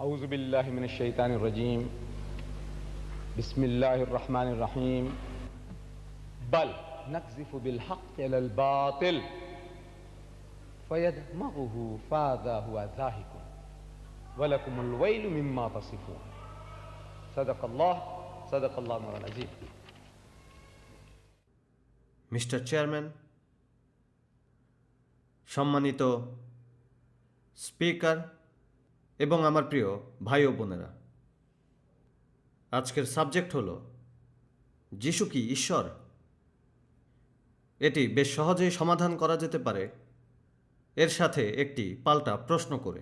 أعوذ بالله من الشيطان الرجيم بسم الله الرحمن الرحيم بل نقذف بالحق على الباطل فيدمغه فإذا هو زاهق ولكم الويل مما تصفون صدق الله مولانا العظيم mister chairman, সম্মানিত speaker এবং আমার প্রিয় ভাই ও বোনেরা, আজকের সাবজেক্ট হলো যিশু কি ঈশ্বর। এটি বেশ সহজেই সমাধান করা যেতে পারে এর সাথে একটি পাল্টা প্রশ্ন করে।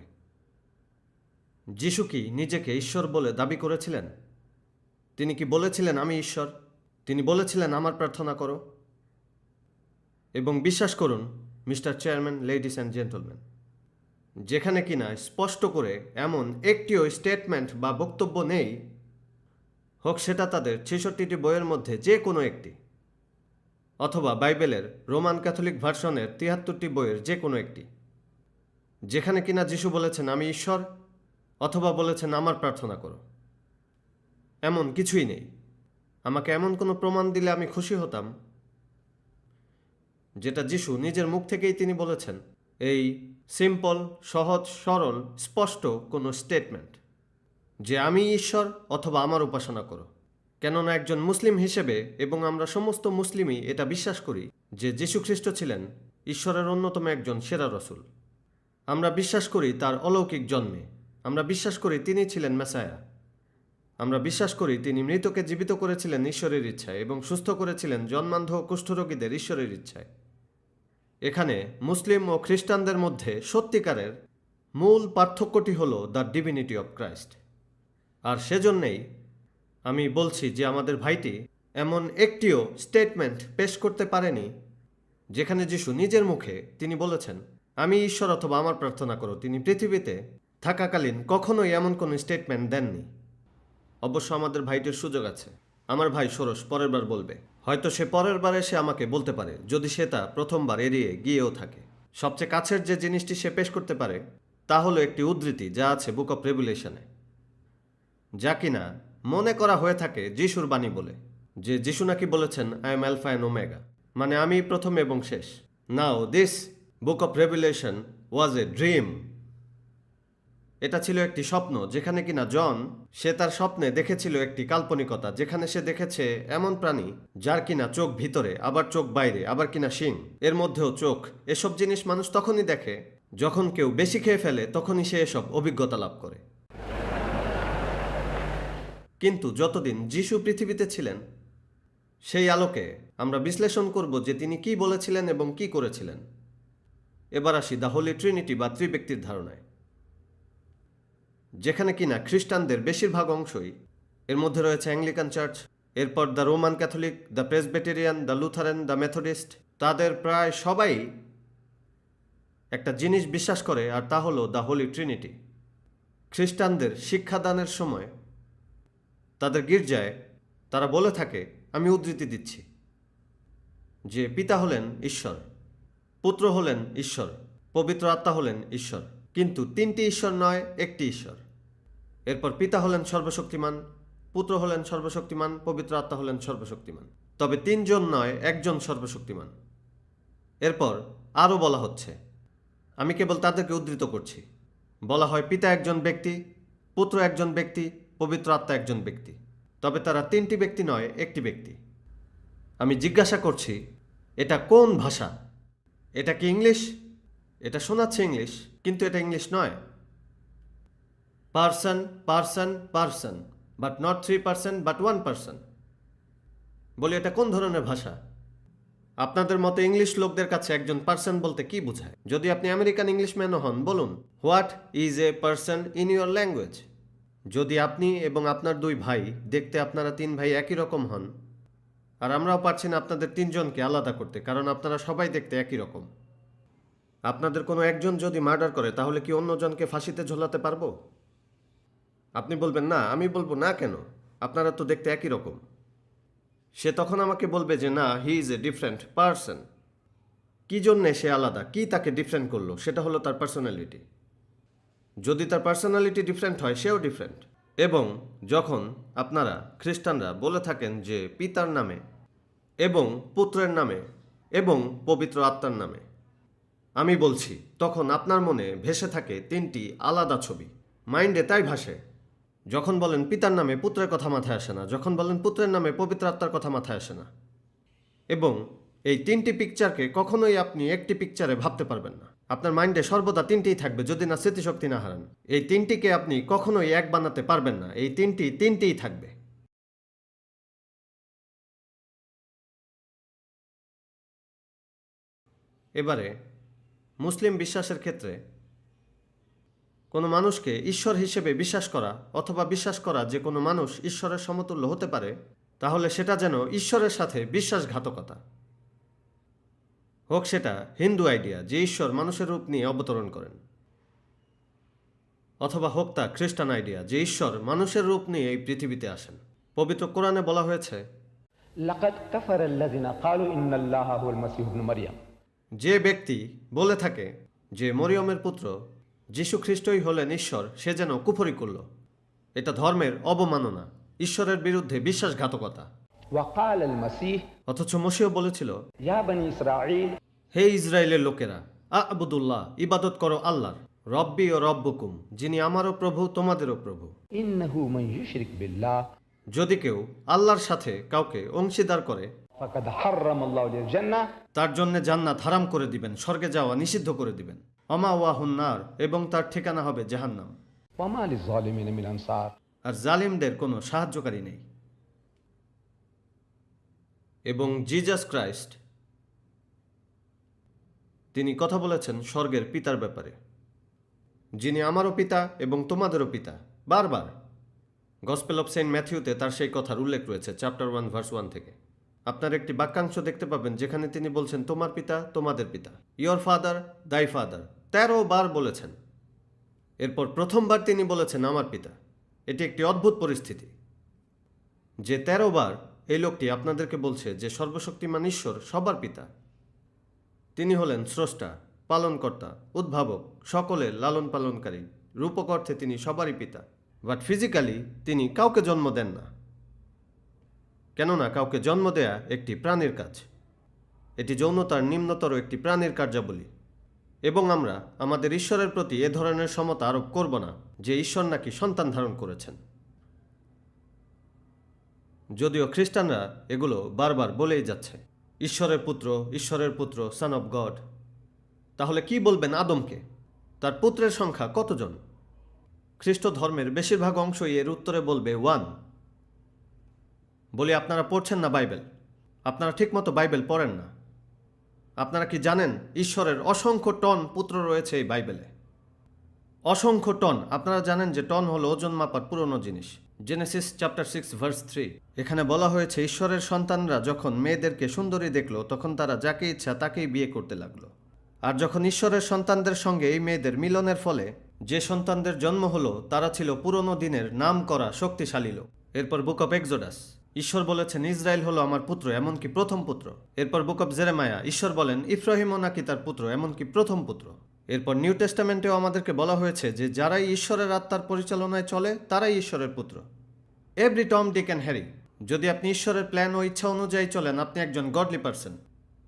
যিশু কি নিজেকে ঈশ্বর বলে দাবি করেছিলেন? তিনি কি বলেছিলেন আমি ঈশ্বর? তিনি বলেছিলেন আমার প্রার্থনা করো? এবং বিশ্বাস করুন mister chairman, ladies and gentleman, যেখানে কিনা স্পষ্ট করে এমন একটিও স্টেটমেন্ট বা বক্তব্য নেই, হোক সেটা তাদের ৬৬টি বইয়ের মধ্যে যে কোনো একটি, অথবা বাইবেলের রোমান ক্যাথলিক ভার্সনের ৭৩টি বইয়ের যে কোনো একটি, যেখানে কিনা যিশু বলেছেন আমি ঈশ্বর অথবা বলেছেন আমার প্রার্থনা করো। এমন কিছুই নেই। আমাকে এমন কোনো প্রমাণ দিলে আমি খুশি হতাম যেটা যিশু নিজের মুখ থেকেই তিনি বলেছেন। এই সিম্পল, সহজ, সরল, স্পষ্ট কোনো স্টেটমেন্ট যে আমি ঈশ্বর অথবা আমার উপাসনা করো। কেননা একজন মুসলিম হিসেবে, এবং আমরা সমস্ত মুসলিমই এটা বিশ্বাস করি যে যীশু খ্রিস্ট ছিলেন ঈশ্বরের অন্যতম একজন সেরা রসুল। আমরা বিশ্বাস করি তার অলৌকিক জন্মে। আমরা বিশ্বাস করি তিনি ছিলেন মেসায়া। আমরা বিশ্বাস করি তিনি মৃতকে জীবিত করেছিলেন ঈশ্বরের ইচ্ছায় এবং সুস্থ করেছিলেন জন্মান্ধ কুষ্ঠরোগীদের ঈশ্বরের ইচ্ছায়। এখানে মুসলিম ও খ্রিস্টানদের মধ্যে সত্যিকারের মূল পার্থক্যটি হল দ্য ডিভিনিটি অফ ক্রাইস্ট। আর সেজন্যেই আমি বলছি যে আমাদের ভাইটি এমন একটিও স্টেটমেন্ট পেশ করতে পারেনি যেখানে যিশু নিজের মুখে তিনি বলেছেন আমি ঈশ্বর অথবা আমার প্রার্থনা করো। তিনি পৃথিবীতে থাকাকালীন কখনোই এমন কোনো স্টেটমেন্ট দেননি। অবশ্য আমাদের ভাইটির সুযোগ আছে। আমার ভাই ষোড়শ পরের বার বলবে। হয়তো সে পরের বার এসে আমাকে বলতে পারে, যদি সে তা প্রথমবার এড়িয়ে গিয়েও থাকে। সবচেয়ে কাছের যে জিনিসটি সে পেশ করতে পারে তা হলো একটি উদ্ধৃতি যা আছে বুক অফ রেভেলেশনে, যা কিনা মনে করা হয়ে থাকে যিশুর বাণী বলে, যে যিশু নাকি বলেছেন I am alpha and omega, মানে আমি প্রথম এবং শেষ। Now this book of Revelation was a dream. এটা ছিল একটি স্বপ্ন, যেখানে কিনা জন সে তার স্বপ্নে দেখেছিল একটি কাল্পনিকতা, যেখানে সে দেখেছে এমন প্রাণী যার কিনা চোখ ভিতরে, আবার চোখ বাইরে, আবার কিনা শিং, এর মধ্যেও চোখ। এসব জিনিস মানুষ তখনই দেখে যখন কেউ বেশি খেয়ে ফেলে, তখনই সে এসব অভিজ্ঞতা লাভ করে। কিন্তু যতদিন যিশু পৃথিবীতে ছিলেন, সেই আলোকে আমরা বিশ্লেষণ করব যে তিনি কি বলেছিলেন এবং কি করেছিলেন। এবার আসি দ্য হোলি ট্রিনিটি বা ত্রিব্যক্তির ধারণায়, যেখানে কিনা খ্রিস্টানদের বেশিরভাগ অংশই, এর মধ্যে রয়েছে অ্যাংলিকান চার্চ, এরপর the Roman Catholic, the Presbyterian, the Lutheran, the Methodist, তাদের প্রায় সবাই একটা জিনিস বিশ্বাস করে, আর তা হলো দ্য হোলি ট্রিনিটি। খ্রিস্টানদের শিক্ষাদানের সময় তাদের গির্জায় তারা বলে থাকে, আমি উদ্ধৃতি দিচ্ছি, যে পিতা হলেন ঈশ্বর, পুত্র হলেন ঈশ্বর, পবিত্র আত্মা হলেন ঈশ্বর, কিন্তু তিনটি ঈশ্বর নয়, একটি ঈশ্বর। এরপর পিতা হলেন সর্বশক্তিমান, পুত্র হলেন সর্বশক্তিমান, পবিত্র আত্মা হলেন সর্বশক্তিমান, তবে তিনজন নয়, একজন সর্বশক্তিমান। এরপর আরও বলা হচ্ছে, আমি কেবল তাদেরকে উদ্ধৃত করছি, বলা হয় পিতা একজন ব্যক্তি, পুত্র একজন ব্যক্তি, পবিত্র আত্মা একজন ব্যক্তি, তবে তারা তিনটি ব্যক্তি নয়, একটি ব্যক্তি। আমি জিজ্ঞাসা করছি, এটা কোন ভাষা? এটা কি ইংলিশ? এটা শোনাচ্ছে ইংলিশ, কিন্তু এটা ইংলিশ নয়। Person, person, person, but not 3%, but 1%। বলি এটা কোন ধরনের ভাষা? আপনাদের মতো ইংলিশ লোকদের কাছে একজন পার্সন বলতে কি বোঝায়? যদি আপনি আমেরিকান ইংলিশম্যানও হন, বলুন what is a person in your language. যদি আপনি এবং আপনার দুই ভাই, দেখতে আপনারা তিন ভাই একই রকম হন, আর আমরাও পারছি না আপনাদের তিনজনকে আলাদা করতে, কারণ আপনারা সবাই দেখতে একই রকম। আপনাদের কোনো একজন যদি মার্ডার করে, তাহলে কি অন্যজনকে ফাঁসিতে ঝোলাতে পারবো? আপনি বলবেন না। আমি বলবো না, কেন? আপনারা তো দেখতে একই রকম। সে তখন আমাকে বলবে যে না, he is a different person. কি জন্যে সে আলাদা? কি তাকে ডিফারেন্ট করলো? সেটা হলো তার পার্সোনালিটি। যদি তার পার্সোনালিটি ডিফারেন্ট হয়, সেও ডিফারেন্ট। এবং যখন আপনারা খ্রিস্টানরা বলে থাকেন যে পিতার নামে এবং পুত্রের নামে এবং পবিত্র আত্মার নামে, আমি বলছি তখন আপনার মনে ভেসে থাকে তিনটি আলাদা ছবি, মাইন্ডে তাই ভাসে। যখন বলেন পিতার নামে, পুত্রের কথা মাথায় আসে না। যখন বলেন পুত্রের নামে, পবিত্র আত্মার কথা মাথায় আসে না। এবং এই তিনটি পিকচারকে কখনোই আপনি একটি পিকচারে ভাবতে পারবেন না। আপনার মাইন্ডে সর্বদা তিনটিই থাকবে যদি না স্মৃতিশক্তি না হারান। এই তিনটিকে আপনি কখনোই এক বানাতে পারবেন না। এই তিনটিই থাকবে। এবারে মুসলিম বিশ্বাসের ক্ষেত্রে কোনো মানুষকে ঈশ্বর হিসেবে বিশ্বাস করা অথবা বিশ্বাস করা যে কোনো মানুষ ঈশ্বরের সমতুল্য হতে পারে, তাহলে সেটা যেন ঈশ্বরের সাথে বিশ্বাসঘাতকতা। হোক সেটা হিন্দু আইডিয়া যে ঈশ্বর মানুষের রূপ নিয়ে অবতরণ করেন, অথবা হোক তা খ্রিস্টান আইডিয়া যে ঈশ্বর মানুষের রূপ নিয়ে এই পৃথিবীতে আসেন। পবিত্র কোরআনে বলা হয়েছে, لقد كفر الذين قالوا إن الله هو المسيح ابن مريم। যে ব্যক্তি বলে থাকে যে মরিয়মের পুত্র যীশু খ্রিস্টই হলেন ঈশ্বর, সে যেন কুফরি করল। এটা ধর্মের অবমাননা, ঈশ্বরের বিরুদ্ধে বিশ্বাসঘাতকতা। وقال المسيح অথচ মসীহ বলেছিল, يا بني إسرائيل হে ইসরায়েলের লোকেরা, আ'বুদুল্লাহ, ইবাদত করো আল্লাহর, রব্বি ও রব্বুকুম, যিনি আমারও প্রভু তোমাদেরও প্রভু। إنه من يشرك بالله যদি কেউ আল্লাহর সাথে কাউকে অংশীদার করে, فقد حرم الله عليه الجنة তার জন্য জান্নাত হারাম করে দিবেন, স্বর্গে যাওয়া নিষিদ্ধ করে দিবেন। অমা ওয়াহুন নার, এবং তার ঠিকানা হবে জাহান্নাম। وما للظالمين من أنصار। আর জালিমদের কোনো সাহায্যকারী নেই। এবং জিজাস ক্রাইস্ট তিনি কথা বলেছেন স্বর্গের পিতার ব্যাপারে, যিনি আমারও পিতা এবং তোমাদেরও পিতা। বারবার গসপেল অফ সেন্ট ম্যাথিউতে তার সেই কথার উল্লেখ রয়েছে, চ্যাপ্টার 1 ভার্স 1 থেকে। আপনার একটি বাক্যাংশ দেখতে পাবেন যেখানে তিনি বলছেন তোমার পিতা, তোমাদের পিতা, ইয়োর ফাদার, দাই ফাদার। 13 বার বলেছেন। এরপর প্রথমবার তিনি বলেছেন আমার পিতা। এটি একটি অদ্ভুত পরিস্থিতি যে 13 বার এই লোকটি আপনাদেরকে বলছে যে সর্বশক্তিমান ঈশ্বর সবার পিতা। তিনি হলেন স্রষ্টা, পালনকর্তা, উদ্ভাবক, সকলের লালন পালনকারী। রূপক অর্থে তিনি সবারই পিতা, বাট ফিজিক্যালি তিনি কাউকে জন্ম দেন না। কেননা কাউকে জন্ম দেয়া একটি প্রাণীর কাজ। এটি যৌনতার নিম্নতর একটি প্রাণীর কার্যাবলী। এবং আমরা আমাদের ঈশ্বরের প্রতি এ ধরনের সমতা আরোপ করব না যে ঈশ্বর নাকি সন্তান ধারণ করেছেন, যদিও খ্রিস্টানরা এগুলো বারবার বলেই যাচ্ছে, ঈশ্বরের পুত্র, সন অফ গড। তাহলে কি বলবেন আদমকে? তার পুত্রের সংখ্যা কতজন? খ্রিস্ট ধর্মের বেশিরভাগ অংশই এর উত্তরে বলবে 1। বলি আপনারা পড়ছেন না বাইবেল, আপনারা ঠিকমতো বাইবেল পড়েন না। আপনারা কি জানেন ঈশ্বরের অসংখ্য টন পুত্র রয়েছে এই বাইবেলে? অসংখ্য টন। আপনারা জানেন যে টন হলো ওজন মাপার পুরনো জিনিস। জেনেসিস চ্যাপ্টার 6 ভার্স 3 এখানে বলা হয়েছে ঈশ্বরের সন্তানরা যখন মেয়েদেরকে সুন্দরী দেখলো তখন তারা যাকে ইচ্ছা তাকেই বিয়ে করতে লাগলো। আর যখন ঈশ্বরের সন্তানদের সঙ্গে এই মেয়েদের মিলনের ফলে যে সন্তানদের জন্ম হলো তারা ছিল পুরনো দিনের নাম করা শক্তিশালী লোক। এরপর বুক অফ এক্সোডাস ঈশ্বর বলেছেন ইসরায়েল হলো আমার পুত্র, এমনকি প্রথম পুত্র। এরপর বুক অফ জেরেমায়া ঈশ্বর বলেন ইফ্রাহিমও নাকি তার পুত্র, এমনকি প্রথম পুত্র। এরপর নিউ টেস্টামেন্টেও আমাদেরকে বলা হয়েছে যে যারাই ঈশ্বরের আত্মার পরিচালনায় চলে তারাই ঈশ্বরের পুত্র। Every Tom, Dick and Harry. যদি আপনি ঈশ্বরের প্ল্যান ও ইচ্ছা অনুযায়ী চলেন আপনি একজন গডলি পারসন।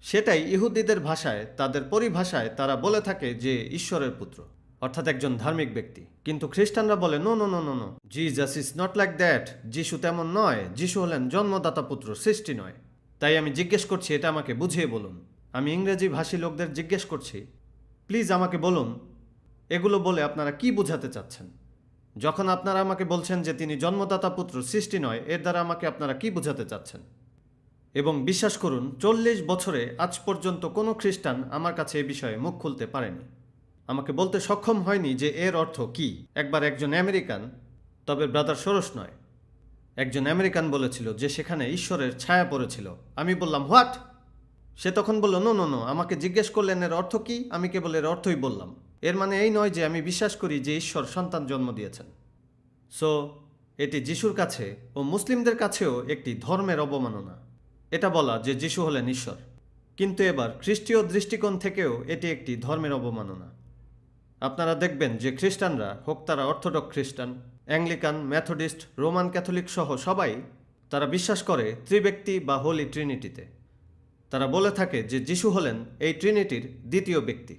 সেটাই ইহুদিদের ভাষায়, তাদের পরিভাষায় তারা বলে থাকে যে ঈশ্বরের পুত্র, অর্থাৎ একজন ধার্মিক ব্যক্তি। কিন্তু খ্রিস্টানরা বলে no no no no no, Jesus is not like that. যিশু তেমন নয়, যিশু হলেন জন্মদাতা পুত্র, সৃষ্টি নয়। তাই আমি জিজ্ঞেস করছি, এটা আমাকে বুঝিয়ে বলুন। আমি ইংরেজি ভাষী লোকদের জিজ্ঞেস করছি, প্লিজ আমাকে বলুন এগুলো বলে আপনারা কি বোঝাতে চাচ্ছেন। যখন আপনারা আমাকে বলছেন যে তিনি জন্মদাতা পুত্র, সৃষ্টি নয়, এর দ্বারা আমাকে আপনারা কি বোঝাতে চাচ্ছেন? এবং বিশ্বাস করুন 40 বছরে আজ পর্যন্ত কোনো খ্রিস্টান আমার কাছে এ বিষয়ে মুখ খুলতে পারেনি, আমাকে বলতে সক্ষম হয়নি যে এর অর্থ কি। একবার একজন আমেরিকান, তবে ব্রাদার সরোস নয়, একজন আমেরিকান বলেছিল যে সেখানে ঈশ্বরের ছায়া পড়েছিল। আমি বললাম হোয়াট? সে তখন বলল নো নো নো, আমাকে জিজ্ঞেস করলেন এর অর্থ কি, আমি কেবল এর অর্থই বললাম। এর মানে এই নয় যে আমি বিশ্বাস করি যে ঈশ্বর সন্তান জন্ম দিয়েছেন। সো এটি যিশুর কাছে ও মুসলিমদের কাছেও একটি ধর্মের অবমাননা এটা বলা যে যিশু হলেন ঈশ্বর। কিন্তু এবার খ্রিস্টীয় দৃষ্টিকোণ থেকেও এটি একটি ধর্মের অবমাননা। আপনারা দেখবেন যে খ্রিস্টানরা, হোক তারা অর্থোডক্স খ্রিস্টান, অ্যাংলিকান, মেথডিস্ট, রোমান ক্যাথলিক সহ সবাই তারা বিশ্বাস করে ত্রিব্যক্তি বা হোলি ট্রিনিটিতে। তারা বলে থাকে যে যিশু হলেন এই ট্রিনিটির দ্বিতীয় ব্যক্তি।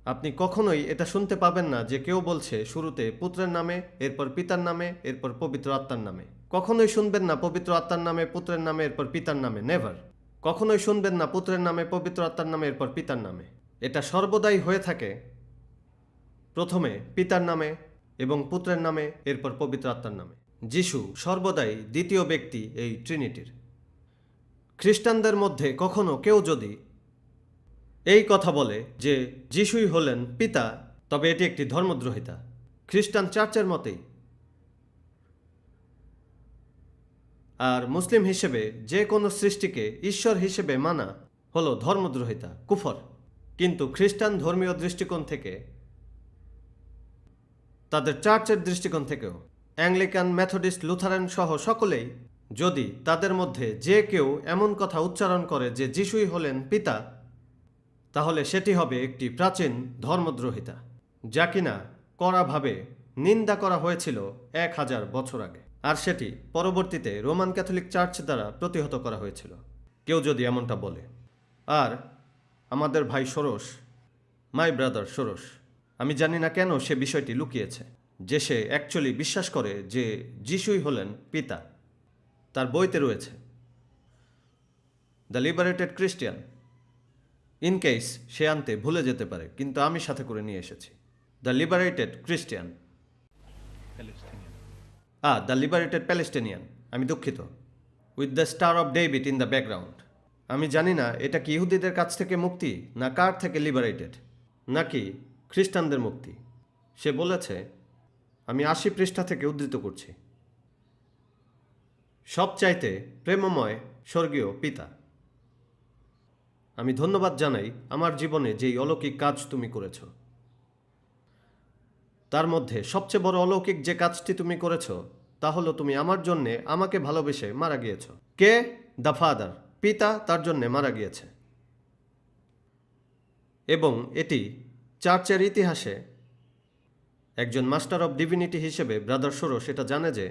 আপনি কখনোই এটা শুনতে পাবেন না যে কেউ বলছে শুরুতে পুত্রের নামে, এরপর পিতার নামে, এরপর পবিত্র আত্মার নামে। কখনোই শুনবেন না পবিত্র আত্মার নামে, পুত্রের নামে, এরপর পিতার নামে। নেভার। কখনোই শুনবেন না পুত্রের নামে, পবিত্র আত্মার নামে, এরপর পিতার নামে। এটা সর্বদাই হয়ে থাকে প্রথমে পিতার নামে এবং পুত্রের নামে, এরপর পবিত্র আত্মার নামে। যিশু সর্বদাই দ্বিতীয় ব্যক্তি এই ট্রিনিটির। খ্রিস্টানদের মধ্যে কখনো কেউ যদি এই কথা বলে যে যিশুই হলেন পিতা, তবে এটি একটি ধর্মদ্রোহিতা। খ্রিস্টান চার্চের মতেই। আর মুসলিম হিসেবে যে কোনো সৃষ্টিকে ঈশ্বর হিসেবে মানা হলো ধর্মদ্রোহিতা, কুফর। কিন্তু খ্রিস্টান ধর্মীয় দৃষ্টিকোণ থেকে, তাদের চার্চের দৃষ্টিকোণ থেকেও, অ্যাংলিকান, মেথডিস্ট, লুথারান সহ সকলেই যদি তাদের মধ্যে যে কেউ এমন কথা উচ্চারণ করে যে যিশুই হলেন পিতা, তাহলে সেটি হবে একটি প্রাচীন ধর্মদ্রোহিতা, যা কিনা কড়াভাবে নিন্দা করা হয়েছিল 1000 বছর আগে। আর সেটি পরবর্তীতে রোমান ক্যাথলিক চার্চ দ্বারা প্রতিহত করা হয়েছিল, কেউ যদি এমনটা বলে। আর আমাদের ভাই ষোড়শ, মাই ব্রাদার ষোড়শ, আমি জানি না কেন সে বিষয়টি লুকিয়েছে, যে সে অ্যাকচুয়ালি বিশ্বাস করে যে যিশুই হলেন পিতা। তার বইতে রয়েছে the liberated Christian. In case সে আনতে ভুলে যেতে পারে, কিন্তু আমি সাথে করে নিয়ে এসেছি the liberated Christian. The liberated Palestinian, আমি দুঃখিত, with the star of David in the background. আমি জানি না এটা কি ইহুদিদের কাছ থেকে মুক্তি, না কার থেকে লিবারেটেড, নাকি খ্রিস্টানদের মুক্তি। সে বলেছে, আমি 80 পৃষ্ঠা থেকে উদ্ধৃত করছি, সবচাইতে প্রেমময় স্বর্গীয় পিতা, আমি ধন্যবাদ জানাই আমার জীবনে যেই অলৌকিক কাজ তুমি করেছ। তার মধ্যে সবচেয়ে বড় অলৌকিক যে কাজটি তুমি করেছ তা হলো তুমি আমার জন্যে আমাকে ভালোবেসে মারা গিয়েছ। কে? দ্য ফাদার, পিতা তার জন্যে মারা গিয়েছে। এবং এটি চার্চের ইতিহাসে একজন মাস্টার অব ডিভিনিটি হিসেবে ব্রাদার ষোড়শ এটা জানে যে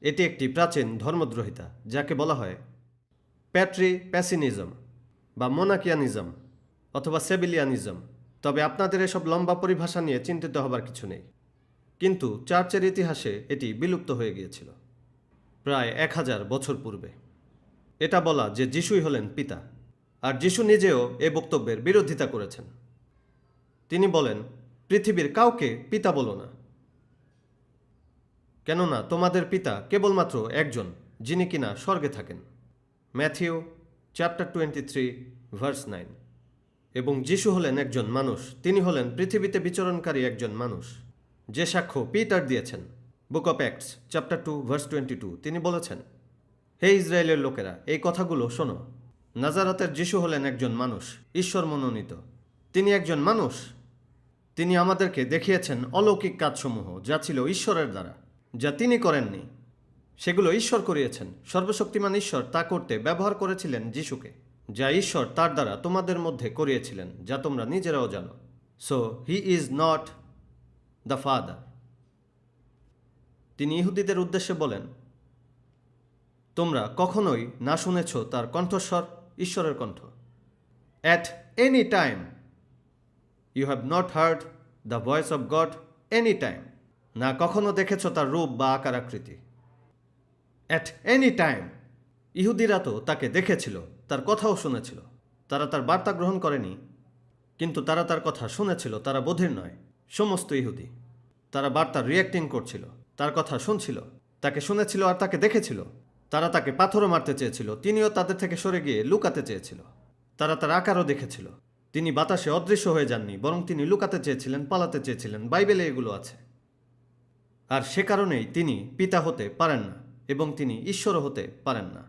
এটি একটি প্রাচীন ধর্মদ্রোহিতা, যাকে বলা হয় প্যাসিনিজম বা মোনাকিয়ানিজম অথবা সেবিলিয়ানিজম। তবে আপনাদের এসব লম্বা পরিভাষা নিয়ে চিন্তিত হবার কিছু নেই, কিন্তু চার্চের ইতিহাসে এটি বিলুপ্ত হয়ে গিয়েছিল প্রায় 1000 বছর পূর্বে। এটা বলা যে যিশুই হলেন পিতা। আর যিশু নিজেও এ বক্তব্যের বিরোধিতা করেছেন। তিনি বলেন, পৃথিবীর কাউকে পিতা বলো না, কেননা তোমাদের পিতা কেবলমাত্র একজন, যিনি কিনা স্বর্গে থাকেন। Matthew chapter 23 verse 9। এবং যিশু হলেন একজন মানুষ, তিনি হলেন পৃথিবীতে বিচরণকারী একজন মানুষ, যে সাক্ষ্য পিটার দিয়েছেন book of acts chapter 2 verse 22। তিনি বলেছেন, হে ইসরায়েলের লোকেরা, এই কথাগুলো শোনো। নাজারাতের যিশু হলেন একজন মানুষ, ঈশ্বর মনোনীত। তিনি একজন মানুষ। তিনি আমাদেরকে দেখিয়েছেন অলৌকিক কাজসমূহ, যা ছিল ঈশ্বরের দ্বারা, যা তিনি করেননি, সেগুলো ঈশ্বর করিয়েছেন। সর্বশক্তিমান ঈশ্বর তা করতে ব্যবহার করেছিলেন যিশুকে, যা ঈশ্বর তার দ্বারা তোমাদের মধ্যে করিয়েছিলেন, যা তোমরা নিজেরাও জানো। So he is not the father. তিনি ইহুদিদের উদ্দেশ্যে বলেন, তোমরা কখনোই না শুনেছ তার কণ্ঠস্বর, ঈশ্বরের কণ্ঠ। At any time you have not heard the voice of God any time. না কখনো দেখেছ তার রূপ বা আকার আকৃতি। At any time. ইহুদিরা তো তাকে দেখেছিল, তার কথাও শুনেছিল। তারা তার বার্তা গ্রহণ করেনি, কিন্তু তারা তার কথা শুনেছিল। তারা বধির নয়, সমস্ত ইহুদি। তারা বার্তার রিয়্যাক্টিং করছিল, তার কথা শুনছিল, তাকে শুনেছিল আর তাকে দেখেছিল। তারা তাকে পাথরও মারতে চেয়েছিল, তিনিও তাদের থেকে সরে গিয়ে লুকাতে চেয়েছিল। তারা তার আকারও দেখেছিল। তিনি বাতাসে অদৃশ্য হয়ে যাননি, বরং তিনি লুকাতে চেয়েছিলেন, পালাতে চেয়েছিলেন। বাইবেলে এগুলো আছে। আর সে কারণেই তিনি পিতা হতে পারেন না এবং তিনি ঈশ্বরও হতে পারেন না।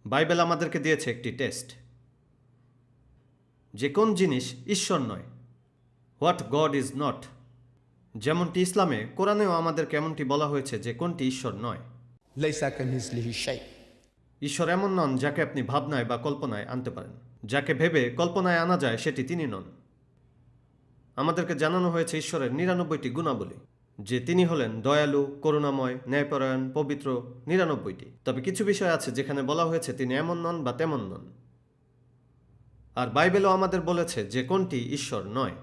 বাইবেল আমাদেরকে দিয়েছে একটি টেস্ট, যে কোন জিনিস ঈশ্বর নয়, হোয়াট গড ইজ নট। যেমনটি ইসলামে, কোরআনেও আমাদের কেমনটি বলা হয়েছে যে কোনটি ঈশ্বর নয়। ليس كمثله شيء ঈশ্বর এমন নন যাকে আপনি ভাবনায় বা কল্পনায় আনতে পারেন। যাকে ভেবে কল্পনায় আনা যায় সেটি তিনি নন। আমাদেরকে জানানো হয়েছে ঈশ্বরের 99টি গুণাবলী, যে তিনি হলেন দয়ালু, করুণাময়, ন্যায়পরায়ণ, পবিত্র, 99টি। তবে কিছু বিষয় আছে যেখানে বলা হয়েছে তিনি এমন নন বা তেমন নন। আর বাইবেলও আমাদের বলেছে যে কোনটি ঈশ্বর নয়।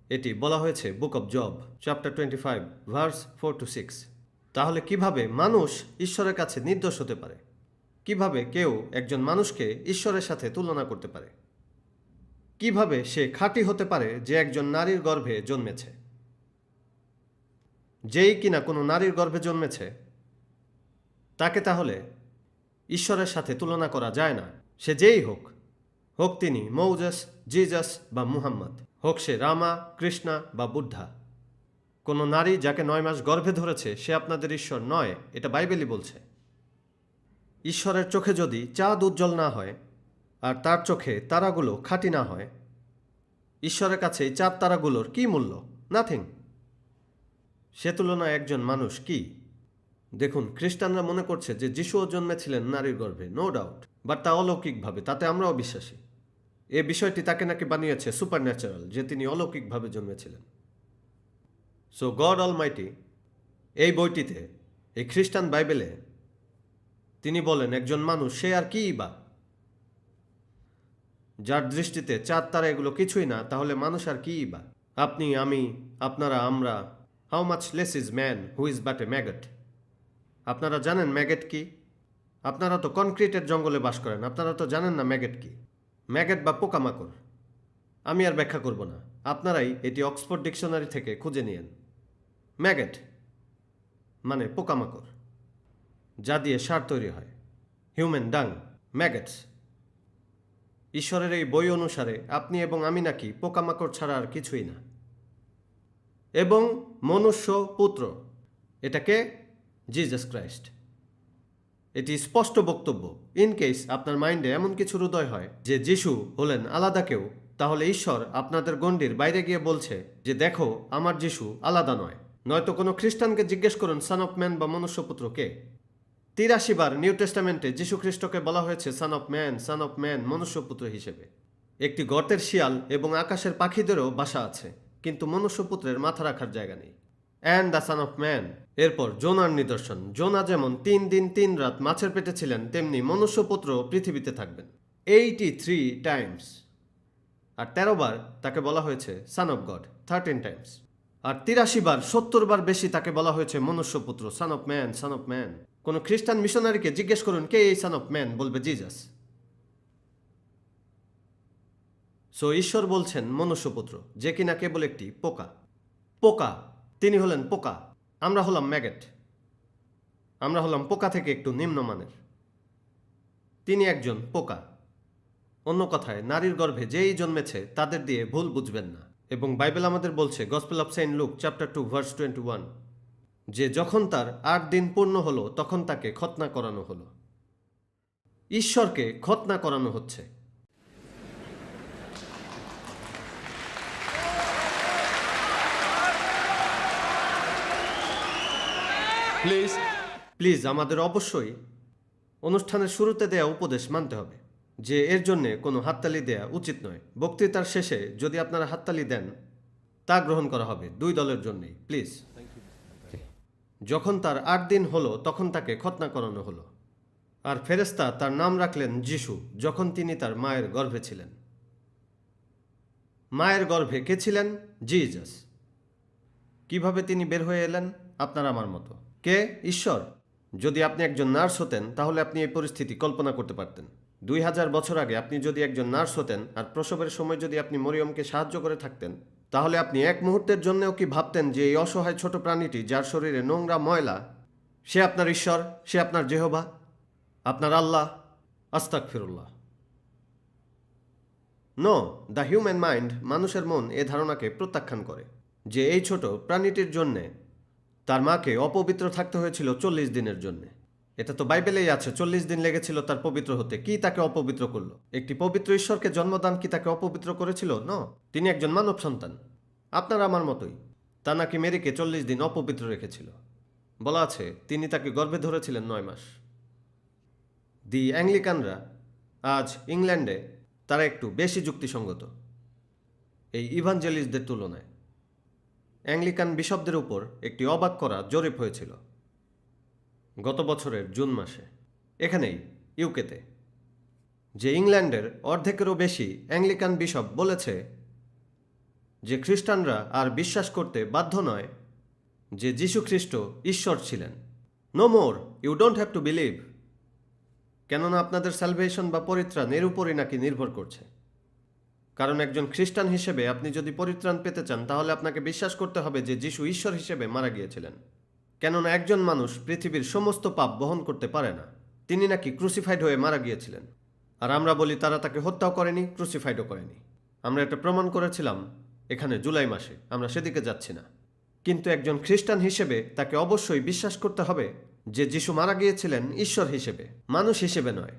এটি বলা হয়েছে book of job chapter 25 verse 4-6। তাহলে কিভাবে মানুষ ঈশ্বরের কাছে নির্দোষ হতে পারে? কিভাবে কেউ একজন মানুষকে ঈশ্বরের সাথে তুলনা করতে পারে? কিভাবে সে খাঁটি হতে পারে যে একজন নারীর গর্ভে জন্মেছে? যেই কিনা কোনো নারীর গর্ভে জন্মেছে তাকে তাহলে ঈশ্বরের সাথে তুলনা করা যায় না। সে যেই হোক, হোক তিনি মৌজেস, জিজাস বা মুহাম্মদ, হোক সে রামা, কৃষ্ণা বা বুদ্ধা। কোনো নারী যাকে 9 মাস গর্ভে ধরেছে সে আপনাদের ঈশ্বর নয়, এটা বাইবেলই বলছে। ঈশ্বরের চোখে যদি চাঁদ উজ্জ্বল না হয় আর তার চোখে তারাগুলো খাঁটি না হয়, ঈশ্বরের কাছে এই চাঁদ তারাগুলোর কি মূল্য? নাথিং। সে তুলনায় একজন মানুষ কি? দেখুন, খ্রিস্টানরা মনে করছে যে যিশুও জন্মেছিলেন নারীর গর্ভে, নো ডাউট, বাট তা অলৌকিকভাবে, তাতে আমরাও বিশ্বাসী। এ বিষয়টি তাকে নাকি বানিয়েছে সুপার ন্যাচারাল, যে তিনি অলৌকিকভাবে জন্মেছিলেন। সো গড অলমাইটি এই বইটিতে, এই খ্রিস্টান বাইবেলে তিনি বলেন একজন মানুষ সে আর কি বা, যার দৃষ্টিতে চাঁদ তারা এগুলো কিছুই না, তাহলে মানুষ আর কি বা? আপনি, আমি, আপনারা, আমরা, how much less is man who is but A maggot. আপনারা জানেন ম্যাগট কি? আপনারা তো কনক্রিটের জঙ্গলে বাস করেন, আপনারা তো জানেন না ম্যাগট কি। ম্যাগট বা পোকামাকড়, আমি আর ব্যাখ্যা করব না, আপনারাই এটি অক্সফোর্ড ডিকশনারি থেকে খুঁজে নিয়েন। ম্যাগট মানে পোকামাকড়, যা দিয়ে সার তৈরি হয়, হিউম্যান ডাং, ম্যাগটস। ঈশ্বরের এই বই অনুসারে আপনি এবং আমি নাকি পোকামাকড় ছাড়া আর কিছুই না। এবং মনুষ্য পুত্র, এটাকে জিজাস ক্রাইস্ট। এটি স্পষ্ট বক্তব্য। ইন কেস আপনার মাইন্ডে এমন কিছু হৃদয় হয় যে যিশু হলেন আলাদা কেউ, তাহলে ঈশ্বর আপনাদের গণ্ডির বাইরে গিয়ে বলছে যে দেখো, আমার যিশু আলাদা নয়। নয়তো কোনো খ্রিস্টানকে জিজ্ঞেস করুন সন অফ ম্যান বা মনুষ্যপুত্র কে। 83 বার নিউ টেস্টামেন্টে যিশু খ্রিস্টকে বলা হয়েছে সন অফ ম্যান, মনুষ্যপুত্র হিসেবে। একটি গর্তের শিয়াল এবং আকাশের পাখিদেরও বাসা আছে, কিন্তু মনুষ্যপুত্রের মাথা রাখার জায়গা নেই। And the son of man. এরপর জোনার নিদর্শন। জোনা যেমন 3 দিন 3 রাত মাছের পেটে ছিলেন, তেমনি মনুষ্যপুত্র পৃথিবীতে থাকবেন 83 টাইমস। আর 13 বার তাকে বলা হয়েছে সন অফ গড, 13 টাইমস। আর 83 বার, 70 বার বেশি তাকে বলা হয়েছে মনুষ্যপুত্র, সন অফ ম্যান। কোন খ্রিস্টান মিশনারিকে জিজ্ঞেস করুন কে এই সন অফ ম্যান, বলবে জিজাস। সো ঈশ্বর বলছেন মনুষ্যপুত্র, যে কিনা কেবল একটি পোকা। তিনি হলেন পোকা, আমরা হলাম ম্যাগট। আমরা হলাম পোকা থেকে একটু নিম্নমানের। তিনি একজন পোকা। অন্য কথায়, নারীর গর্ভে যেই জন্মেছে তাদের দিয়ে ভুল বুঝবেন না। এবং বাইবেল আমাদের বলছে, gospel of Saint Luke chapter 2 verse 21, যে যখন তার 8 দিন পূর্ণ হলো তখন তাকে খতনা করানো হলো। ঈশ্বরকে খতনা করানো হচ্ছে। প্লিজ আমাদের অবশ্যই অনুষ্ঠানের শুরুতে দেয়া উপদেশ মানতে হবে যে এর জন্যে কোনো হাততালি দেয়া উচিত নয়। বক্তৃতার শেষে যদি আপনারা হাততালি দেন তা গ্রহণ করা হবে 2 দলের জন্যই, প্লিজ। যখন তার 8 দিন হলো তখন তাকে খতনা করানো হলো। আর ফেরেশতা তার নাম রাখলেন যিশু, যখন তিনি তার মায়ের গর্ভে ছিলেন। মায়ের গর্ভে কে ছিলেন? জিজাস। কিভাবে তিনি বের হয়ে এলেন? আপনার আমার মতো। কে? ঈশ্বর। যদি আপনি একজন নার্স হতেন তাহলে আপনি এই পরিস্থিতি কল্পনা করতে পারতেন। 2000 বছর আগে আপনি যদি একজন নার্স হতেন আর প্রসবের সময় যদি আপনি মরিয়মকে সাহায্য করে থাকতেন, তাহলে আপনি এক মুহূর্তের জন্যও কি ভাবতেন যে এই অসহায় ছোট প্রাণীটি যার শরীরে নোংরা ময়লা, সে আপনার ঈশ্বর, সে আপনার জেহোবা, আপনার আল্লাহ? আস্তাগফিরুল্লাহ। নো, দ্য হিউম্যান মাইন্ড, মানুষের মন এ ধারণাকে প্রত্যাখ্যান করে যে এই ছোট প্রাণীটির জন্যে তার মাকে অপবিত্র থাকতে হয়েছিল 40 দিনের জন্য। এটা তো বাইবেলেই আছে, 40 দিন লেগেছিল তার পবিত্র হতে। কি তাকে অপবিত্র করলো? একটি পবিত্র ঈশ্বরকে জন্মদান কি তাকে অপবিত্র করেছিল? ন, তিনি একজন মানব সন্তান, আপনার আমার মতোই। তা নাকি মেরিকে 40 দিন অপবিত্র রেখেছিল। বলা আছে তিনি তাকে গর্ভে ধরেছিলেন 9 মাস। দি অ্যাংলিকানরা আজ ইংল্যান্ডে তারা একটু বেশি যুক্তিসঙ্গত এই ইভাঞ্জেলিস্টদের তুলনায়। অ্যাংলিকান বিশপদের উপর একটি অবাক করা জরিপ হয়েছিল গত বছরের জুন মাসে এখানেই ইউকেতে, যে ইংল্যান্ডের অর্ধেকেরও বেশি অ্যাংলিকান বিশপ বলেছে যে খ্রিস্টানরা আর বিশ্বাস করতে বাধ্য নয় যে যীশু খ্রিস্ট ঈশ্বর ছিলেন। No more, you don't have to believe. কেননা আপনাদের স্যালভেশন বা পরিত্রাণ এর উপরই নাকি নির্ভর করছে। কারণ একজন খ্রিস্টান হিসেবে আপনি যদি পরিত্রাণ পেতে চান তাহলে আপনাকে বিশ্বাস করতে হবে যে যীশু ঈশ্বর হিসেবে মারা গিয়েছিলেন। কেননা একজন মানুষ পৃথিবীর সমস্ত পাপ বহন করতে পারে না। তিনি নাকি ক্রুসিফাইড হয়ে মারা গিয়েছিলেন। আর আমরা বলি তারা তাকে হত্যাও করেনি, ক্রুসিফাইডও করেনি। আমরা এটা প্রমাণ করেছিলাম এখানে জুলাই মাসে, আমরা সেদিকে যাচ্ছি না। কিন্তু একজন খ্রিস্টান হিসেবে তাকে অবশ্যই বিশ্বাস করতে হবে যে যীশু মারা গিয়েছিলেন ঈশ্বর হিসেবে, মানুষ হিসেবে নয়।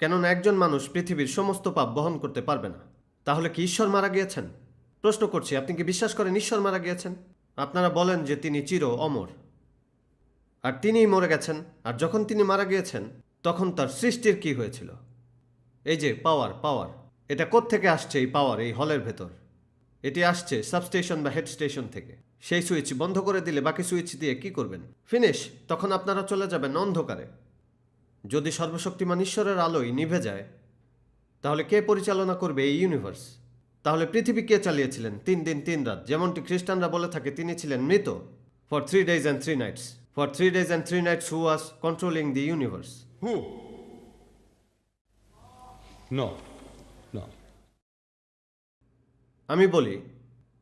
কেননা একজন মানুষ পৃথিবীর সমস্ত পাপ বহন করতে পারবে না। তাহলে কি ঈশ্বর মারা গিয়েছেন? প্রশ্ন করছি, আপনি কি বিশ্বাস করেন ঈশ্বর মারা গিয়েছেন? আপনারা বলেন যে তিনি চির অমর, আর তিনিই মরে গেছেন। আর যখন তিনি মারা গিয়েছেন তখন তার সৃষ্টির কি হয়েছিল? এই যে পাওয়ার, এটা কোত্থেকে আসছে? এই পাওয়ার এই হলের ভেতর এটি আসছে সাবস্টেশন বা হেড স্টেশন থেকে। সেই সুইচ বন্ধ করে দিলে বাকি সুইচ দিয়ে কি করবেন? ফিনিশ। তখন আপনারা চলে যাবেন অন্ধকারে। যদি সর্বশক্তিমান ঈশ্বরের আলোয় নিভে যায় তাহলে কে পরিচালনা করবে এই ইউনিভার্স? তাহলে পৃথিবী কে চালিয়েছিলেন 3 দিন 3 রাত? যেমনটি খ্রিস্টানরা বলে থাকে তিনি ছিলেন মৃত। For 3 days and 3 nights. For 3 days and 3 nights who was controlling the universe? Who? No. আমি বলি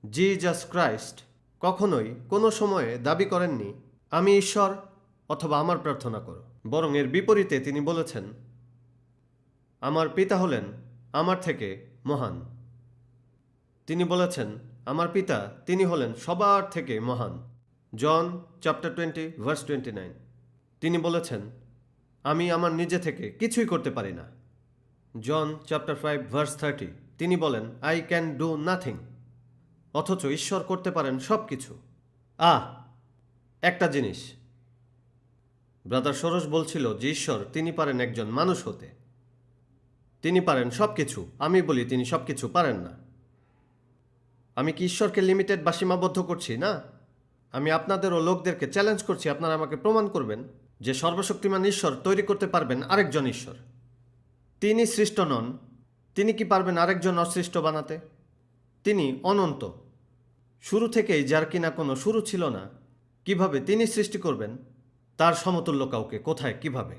জিজাস ক্রাইস্ট কখনোই কোনো সময়ে দাবি করেননি আমি ঈশ্বর অথবা আমার প্রার্থনা করো। বরং এর বিপরীতে তিনি বলেছেন আমার পিতা হলেন আমার থেকে মহান। তিনি বলেছেন আমার পিতা তিনি হলেন সবার থেকে মহান। John chapter 20 verse 29। তিনি বলেছেন আমি আমার নিজে থেকে কিছুই করতে পারি না। John chapter 5 verse 30। তিনি বলেন আই ক্যান ডু নাথিং। অথচ ঈশ্বর করতে পারেন সব কিছু। একটা জিনিস ব্রাদার সরোজ বলছিল যে ঈশ্বর তিনি পারেন একজন মানুষ হতে, তিনি পারেন সব কিছু। আমি বলি তিনি সব কিছু পারেন না। আমি কি ঈশ্বরকে লিমিটেড বা সীমাবদ্ধ করছি? না, আমি আপনাদের ও লোকদেরকে চ্যালেঞ্জ করছি, আপনারা আমাকে প্রমাণ করবেন যে সর্বশক্তিমান ঈশ্বর তৈরি করতে পারবেন আরেকজন ঈশ্বর। তিনি সৃষ্ট নন, তিনি কি পারবেন আরেকজন অসৃষ্ট বানাতে? তিনি অনন্ত, শুরু থেকেই যার কিনা কোনো শুরু ছিল না। কিভাবে তিনি সৃষ্টি করবেন তার সমতুল্য কাউকে? কোথায়? কিভাবে?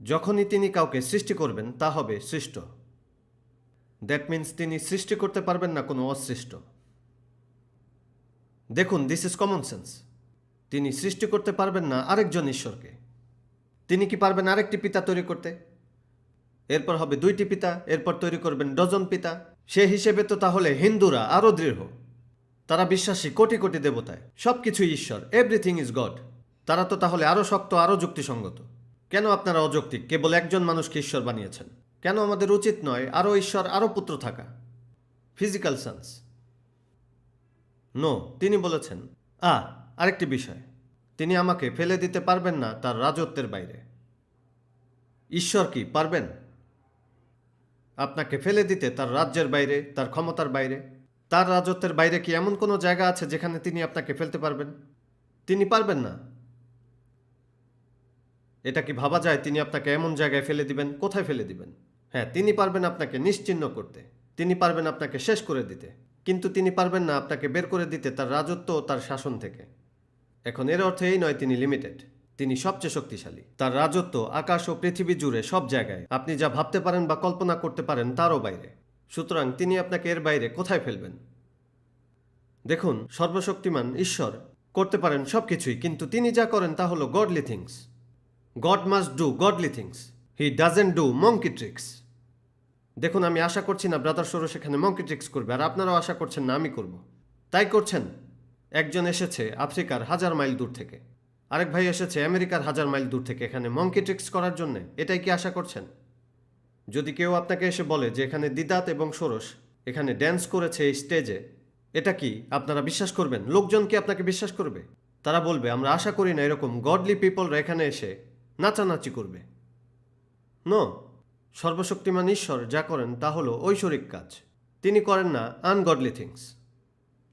যখনই তিনি কাউকে সৃষ্টি করবেন তা হবে সৃষ্ট। দ্যাট মিন্স তিনি সৃষ্টি করতে পারবেন না কোনো অসৃষ্ট। দেখুন, দিস ইজ কমন সেন্স। তিনি সৃষ্টি করতে পারবেন না আরেকজন ঈশ্বরকে। তিনি কি পারবেন আরেকটি পিতা তৈরি করতে? এরপর হবে 2টি পিতা, এরপর তৈরি করবেন ডজন পিতা। সে হিসেবে তো তাহলে হিন্দুরা আরও দৃঢ়। তারা বিশ্বাসী কোটি কোটি দেবতায়, সব কিছুই ঈশ্বর, এভরিথিং ইজ গড। তারা তো তাহলে আরও শক্ত, আরও যুক্তিসঙ্গত। কেন আপনারা অযৌক্তিক? কেবল একজন মানুষকে ঈশ্বর বানিয়েছেন। কেন আমাদের উচিত নয় আরও ঈশ্বর, আরও পুত্র থাকা? Physical sense. নো, তিনি বলেছেন আরেকটি বিষয়, তিনি আমাকে ফেলে দিতে পারবেন না তার রাজত্বের বাইরে। ঈশ্বর কি পারবেন আপনাকে ফেলে দিতে তার রাজ্যের বাইরে, তার ক্ষমতার বাইরে? তার রাজত্বের বাইরে কি এমন কোনো জায়গা আছে যেখানে তিনি আপনাকে ফেলতে পারবেন? তিনি পারবেন না। এটা কি ভাবা যায় তিনি আপনাকে এমন জায়গায় ফেলে দিবেন? কোথায় ফেলে দিবেন? হ্যাঁ, তিনি পারবেন আপনাকে নিশ্চিহ্ন করতে, তিনি পারবেন আপনাকে শেষ করে দিতে, কিন্তু তিনি পারবেন না আপনাকে বের করে দিতে তার রাজত্ব ও তার শাসন থেকে। এখন এর অর্থ এই নয় তিনি লিমিটেড, তিনি সবচেয়ে শক্তিশালী। তার রাজত্ব আকাশ ও পৃথিবী জুড়ে, সব জায়গায়। আপনি যা ভাবতে পারেন বা কল্পনা করতে পারেন তারও বাইরে। সুতরাং তিনি আপনাকে এর বাইরে কোথায় ফেলবেন? দেখুন, সর্বশক্তিমান ঈশ্বর করতে পারেন সব কিছুই, কিন্তু তিনি যা করেন তা হলো godly things. God must do godly things, he doesn't do মঙ্কি tricks. দেখুন, আমি আশা করছি না ব্রাদার সরোজ এখানে মঙ্কি ট্রিক্স করবে, আর আপনারাও আশা করছেন না আমি করব। তাই করছেন। একজন এসেছে আফ্রিকার 1000 মাইল দূর থেকে, আরেক ভাই এসেছে আমেরিকার 1000 মাইল দূর থেকে এখানে মঙ্কি ট্রিক্স করার জন্যে। এটাই কি আশা করছেন? যদি কেউ আপনাকে এসে বলে যে এখানে দিদাত এবং সরোজ এখানে ড্যান্স করেছে এই স্টেজে, এটা কি আপনারা বিশ্বাস করবেন? লোকজন কি আপনাকে বিশ্বাস করবে? তারা বলবে আমরা আশা করি না এরকম গডলি পিপলরা এখানে এসে নাচানাচি করবে। নো, সর্বশক্তিমান ঈশ্বর যা করেন তা হলো ঐশ্বরিক কাজ। তিনি করেন না আনগডলি থিংস।